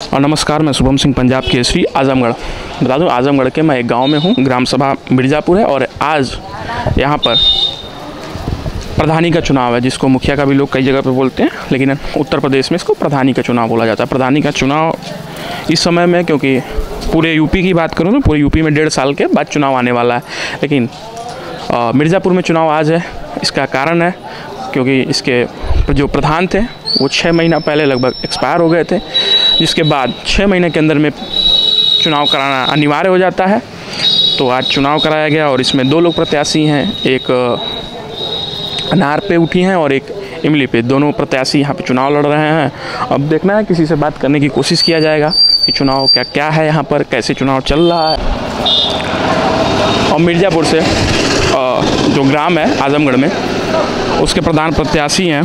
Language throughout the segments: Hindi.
और नमस्कार, मैं शुभम सिंह, पंजाब केसरी, आजमगढ़। बता दूं, आजमगढ़ के मैं एक गांव में हूं, ग्राम सभा मिर्ज़ापुर है और आज यहां पर प्रधानी का चुनाव है, जिसको मुखिया का भी लोग कई जगह पे बोलते हैं, लेकिन उत्तर प्रदेश में इसको प्रधानी का चुनाव बोला जाता है। प्रधानी का चुनाव इस समय में, क्योंकि पूरे यूपी की बात करूँ तो पूरे यूपी में 1.5 साल के बाद चुनाव आने वाला है, लेकिन मिर्ज़ापुर में चुनाव आज है। इसका कारण है क्योंकि इसके जो प्रधान थे वो 6 महीना पहले लगभग एक्सपायर हो गए थे, जिसके बाद 6 महीने के अंदर में चुनाव कराना अनिवार्य हो जाता है। तो आज चुनाव कराया गया और इसमें 2 लोग प्रत्याशी हैं, एक अनार पे उठी हैं और एक इमली पे। दोनों प्रत्याशी यहाँ पे चुनाव लड़ रहे हैं। अब देखना है, किसी से बात करने की कोशिश किया जाएगा कि चुनाव क्या है, यहाँ पर कैसे चुनाव चल रहा है। और मिर्ज़ापुर से जो ग्राम है आजमगढ़ में, उसके प्रधान प्रत्याशी हैं,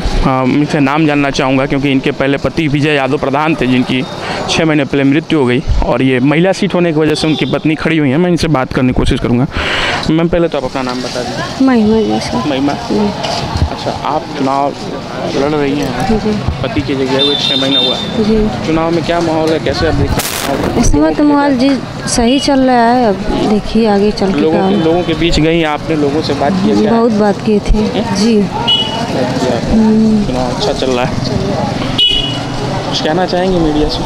इनसे नाम जानना चाहूँगा क्योंकि इनके पहले पति विजय यादव प्रधान थे, जिनकी 6 महीने पहले मृत्यु हो गई और ये महिला सीट होने की वजह से उनकी पत्नी खड़ी हुई है। मैं इनसे बात करने की कोशिश करूँगा। मैम, पहले तो आप अपना नाम बता दीजिए। महिमा जी सर। महिमा, अच्छा, आप चुनाव लड़ रही हैं, पति की जगह हुए 6 महीना हुआ जी। चुनाव में क्या माहौल है, कैसे आप देखते हैं? इस समय तो माहौल जी सही चल रहा है। अब देखिए आगे चल के लोगों के बीच गई, आपने लोगों से बात की? बहुत बात की थी जी। चुनाव अच्छा चल रहा है, कुछ कहना चाहेंगे मीडिया से?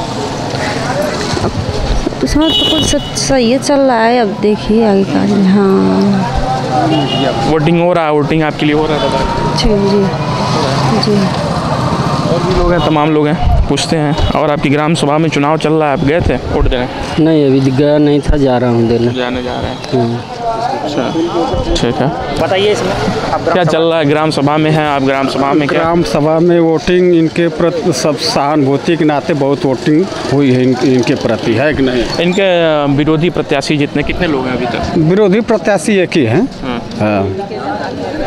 उसमें तो कुछ सही चल रहा है, अब देखिए आगे का। हाँ, वोटिंग हो रहा है, वोटिंग आपके लिए हो रहा है? जी जी जी। और भी लोग हैं, तमाम लोग हैं, पूछते हैं। और आपकी ग्राम सभा में चुनाव चल रहा है, आप गए थे वोट देने? नहीं, अभी गया नहीं था, जा रहा हूँ देने। जाने जा रहे हैं। अच्छा, ठीक है, बताइए इसमें क्या चल रहा है? ग्राम सभा में है आप, ग्राम सभा में क्या? ग्राम सभा में वोटिंग इनके प्रति सब सहानुभूति के नाते बहुत वोटिंग हुई है इनके प्रति, है कि नहीं? इनके विरोधी प्रत्याशी कितने लोग हैं अभी तक? विरोधी प्रत्याशी एक ही हैं। हाँ,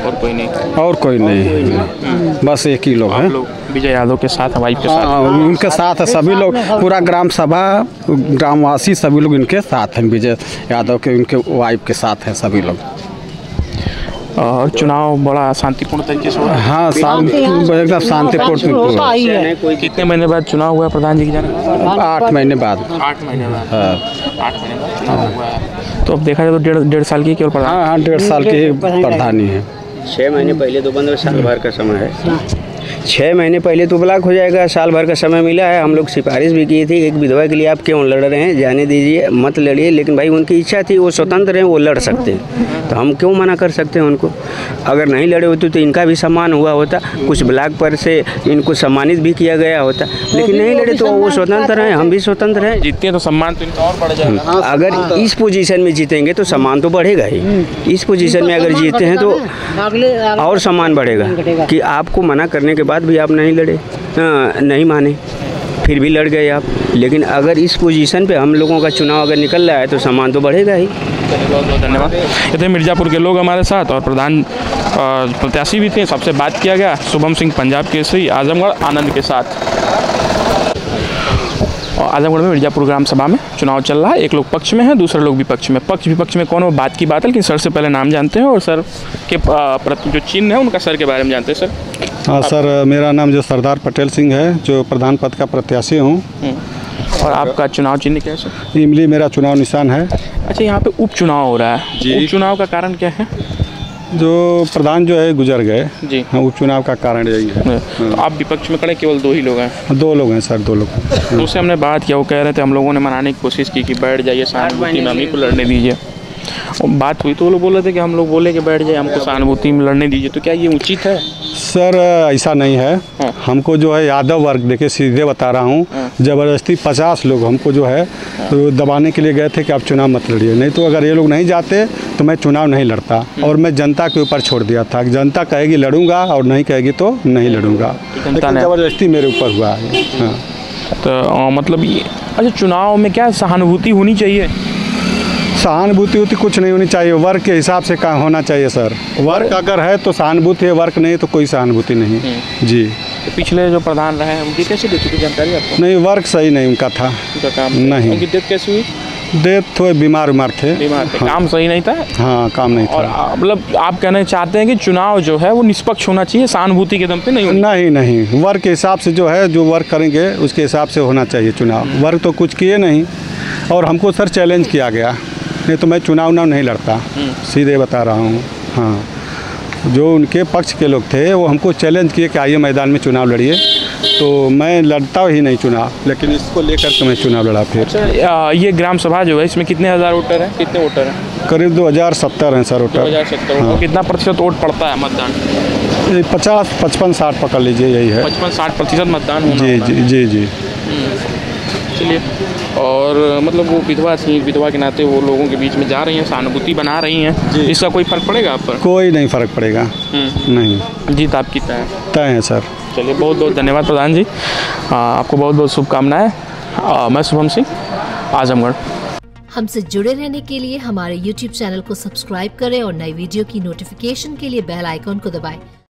और कोई नहीं? और कोई नहीं है, बस एक ही लोग हैं। विजय यादव के साथ, वाइफ के साथ? उनके साथ है सभी लोग, पूरा ग्राम सभा, ग्रामवासी सभी लोग इनके साथ हैं। विजय यादव के, उनके वाइफ के साथ हैं सभी लोग। और चुनाव बड़ा शांतिपूर्ण तरीके से हो रहा है? हाँ, एकदम शांतिपूर्ण। कितने महीने बाद चुनाव हुआ प्रधान जी की जाने? 8 महीने बाद। 8 महीने बाद? हाँ, 8 महीने बाद चुनाव हुआ है। तो अब देखा जाए तो 1.5 साल की केवल प्रधान? हाँ, 1.5 साल की प्रधानी है। 6 महीने पहले तो बंद, साल भर का समय है। 6 महीने पहले तो ब्लॉक हो जाएगा, साल भर का समय मिला है। हम लोग सिफारिश भी की थी, एक विधवा के लिए आप क्यों लड़ रहे हैं, जाने दीजिए, मत लड़िए। लेकिन भाई उनकी इच्छा थी, वो स्वतंत्र हैं, वो लड़ सकते हैं, तो हम क्यों मना कर सकते हैं उनको? अगर नहीं लड़े होते तो इनका भी सम्मान हुआ होता, कुछ ब्लॉक पर से इनको सम्मानित भी किया गया होता। लेकिन नहीं लड़े तो वो स्वतंत्र हैं, हम भी स्वतंत्र हैं। जीतते हैं तो सम्मान तो इनका और बढ़ जाएगा। अगर इस पोजीशन में जीतेंगे तो सम्मान तो बढ़ेगा ही। इस पोजीशन में अगर जीते हैं तो और सम्मान बढ़ेगा कि आपको मना करने के बाद भी आप नहीं लड़े, नहीं माने, फिर भी लड़ गए आप। लेकिन अगर इस पोजीशन पे हम लोगों का चुनाव अगर निकल रहा है तो सम्मान तो बढ़ेगा ही। बहुत बहुत धन्यवाद। ये थे मिर्ज़ापुर के लोग हमारे साथ, और प्रधान प्रत्याशी भी थे, सबसे बात किया गया। शुभम सिंह, पंजाब केसरी, आजमगढ़, आनंद के साथ। और आजमगढ़ में मिर्ज़ापुर ग्राम सभा में चुनाव चल रहा है। एक लोग पक्ष में है, दूसरे लोग विपक्ष में। पक्ष विपक्ष में कौन, वो बात की बात है, लेकिन सर से पहले नाम जानते हैं और सर के जो चिन्ह है उनका सर के बारे में जानते हैं। सर? हाँ सर, मेरा नाम जो सरदार पटेल सिंह है, जो प्रधान पद का प्रत्याशी हूँ। और आपका चुनाव चिन्ह क्या है सर? इमली मेरा चुनाव निशान है। अच्छा, यहाँ पे उपचुनाव हो रहा है, उपचुनाव का कारण क्या है? जो प्रधान जो है गुजर गए जी। हाँ, उपचुनाव का कारण यही है। तो आप विपक्ष में खड़े, केवल 2 ही लोग हैं? 2 लोग हैं सर, 2 लोग। दूसरे हमने बात किया, वो कह रहे थे हम लोगों ने मनाने की कोशिश की कि बैठ जाइए, सहानुभूति में हम ही को लड़ने दीजिए। और बात हुई तो वो लोग बोल रहे थे कि हम लोग बोले कि बैठ जाए, हमको सहानुभूति में लड़ने दीजिए। तो क्या ये उचित है? सर ऐसा नहीं है। हमको जो है यादव वर्ग, देखिए सीधे बता रहा हूँ, ज़बरदस्ती 50 लोग हमको जो है तो दबाने के लिए गए थे कि आप चुनाव मत लड़िए। नहीं तो अगर ये लोग नहीं जाते तो मैं चुनाव नहीं लड़ता। और मैं जनता के ऊपर छोड़ दिया था कि जनता कहेगी लड़ूंगा और नहीं कहेगी तो नहीं लड़ूंगा। ज़बरदस्ती मेरे ऊपर हुआ है। हाँ, तो मतलब ये, अच्छा, चुनाव में क्या सहानुभूति होनी चाहिए? सहानुभूति कुछ नहीं होनी चाहिए, वर्क के हिसाब से काम होना चाहिए सर। वर्क अगर है तो सहानुभूति है, वर्क नहीं तो कोई सहानुभूति नहीं। जी। तो पिछले जो प्रधान रहे हैं उनकी कैसे देती थी जानकारी आपको? नहीं, वर्क सही नहीं उनका था, उनका काम नहीं। उनकी डेथ कैसे हुई? डेथ हुए, बीमार थे। बीमार थे, काम सही नहीं था। हाँ, काम नहीं और था। मतलब आप कहना चाहते हैं कि चुनाव जो है वो निष्पक्ष होना चाहिए, सहानुभूति के दम पे नहीं होना। नहीं, वर्ग के हिसाब से जो है, जो वर्क करेंगे उसके हिसाब से होना चाहिए चुनाव। वर्ग तो कुछ किए नहीं, और हमको सर चैलेंज किया गया, नहीं तो मैं चुनाव नहीं लड़ता, सीधे बता रहा हूँ। हाँ, जो उनके पक्ष के लोग थे वो हमको चैलेंज किए कि आइए मैदान में चुनाव लड़िए, तो मैं लड़ता ही नहीं चुनाव, लेकिन इसको लेकर के मैं चुनाव लड़ा फिर। अच्छा, ये ग्राम सभा जो है इसमें कितने हज़ार वोटर हैं, कितने वोटर हैं? करीब 2070 हैं सर वोटर। 2070 वोटर। कितना प्रतिशत वोट पड़ता है मतदान? 50, 55, 60 पकड़ लीजिए, यही है। 55-60% मतदान होना जी होगा। जी जी जी। चलिए, और मतलब वो विधवा थी, विधवा के नाते वो लोगों के बीच में जा रही हैं, सहानुभूति बना रही हैं, इसका कोई फर्क पड़ेगा आप पर? कोई नहीं फर्क पड़ेगा। नहीं, जीत आपकी तय है सर। चलिए, बहुत बहुत धन्यवाद प्रधान जी, आपको बहुत बहुत शुभकामनाएं। मैं शुभम सिंह, आजमगढ़। हमसे जुड़े रहने के लिए हमारे YouTube चैनल को सब्सक्राइब करें और नई वीडियो की नोटिफिकेशन के लिए बेल आइकॉन को दबाएं।